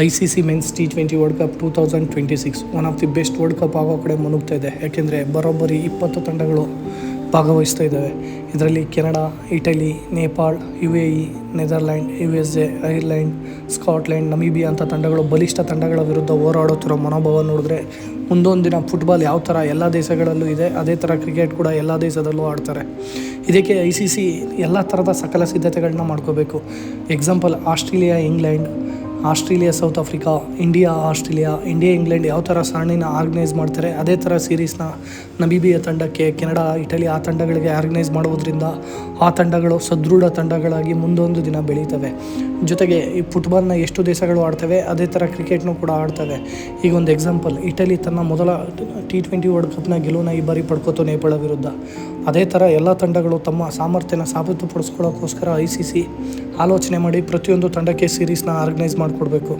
ICC men's T20 world cup 2026 one of the best world cup ಆಗೋ ಕಡೆ ಮುನುಗ್ತಾ ಇದೆ. ಯಾಕೆಂದರೆ ಬರೋಬ್ಬರಿ 20 ತಂಡಗಳು ಭಾಗವಹಿಸ್ತಾ ಇದ್ದಾವೆ. ಇದರಲ್ಲಿ Canada, Italy, Nepal, UAE, Netherland, USA, Ireland, Scotland, Namibia ಅಂತ ತಂಡಗಳು ಬಲಿಷ್ಠ ತಂಡಗಳ ವಿರುದ್ಧ ಹೋರಾಡುತ್ತಿರೋ ಮನೋಭಾವ ನೋಡಿದ್ರೆ ಮುಂದೊಂದು ದಿನ ಫುಟ್ಬಾಲ್ ಯಾವ ಥರ ಎಲ್ಲ ದೇಶಗಳಲ್ಲೂ ಇದೆ, ಅದೇ ಥರ ಕ್ರಿಕೆಟ್ ಕೂಡ ಎಲ್ಲ ದೇಶದಲ್ಲೂ ಆಡ್ತಾರೆ. ಇದಕ್ಕೆ ICC ಎಲ್ಲ ಥರದ ಸಕಲ ಸಿದ್ಧತೆಗಳನ್ನ ಮಾಡ್ಕೋಬೇಕು. Example Australia, England, Australia, south Africa, India, Australia, India, England ಯಾವ ಥರ ಸರಣಿನ ಆರ್ಗನೈಸ್ ಮಾಡ್ತಾರೆ, ಅದೇ ಥರ ಸೀರೀಸ್ನ ನಮೀಬಿಯಾ ತಂಡಕ್ಕೆ, ಕೆನಡಾ, ಇಟಲಿ ಆ ತಂಡಗಳಿಗೆ ಆರ್ಗನೈಸ್ ಮಾಡೋದ್ರಿಂದ ಆ ತಂಡಗಳು ಸದೃಢ ತಂಡಗಳಾಗಿ ಮುಂದೊಂದು ದಿನ ಬೆಳೀತವೆ. ಜೊತೆಗೆ ಈ ಫುಟ್ಬಾಲ್ನ ಎಷ್ಟು ದೇಶಗಳು ಆಡ್ತವೆ, ಅದೇ ಥರ ಕ್ರಿಕೆಟ್ನೂ ಕೂಡ ಆಡ್ತವೆ. ಈಗ ಒಂದು ಎಕ್ಸಾಂಪಲ್, ಇಟಲಿ ತನ್ನ ಮೊದಲ T20 ವರ್ಲ್ಡ್ ಕಪ್ನ ಗೆಲುವನ್ನ ಈ ಬಾರಿ ಪಡ್ಕೋತು ನೇಪಾಳ ವಿರುದ್ಧ. ಅದೇ ಥರ ಎಲ್ಲ ತಂಡಗಳು ತಮ್ಮ ಸಾಮರ್ಥ್ಯನ ಸಾಬೀತುಪಡಿಸ್ಕೊಳ್ಳೋಕ್ಕೋಸ್ಕರ ICC ಆಲೋಚನೆ ಮಾಡಿ ಪ್ರತಿಯೊಂದು ತಂಡಕ್ಕೆ ಸೀರೀಸ್ನ ಆರ್ಗನೈಸ್ ಮಾಡಿಕೊಡ್ಬೇಕು.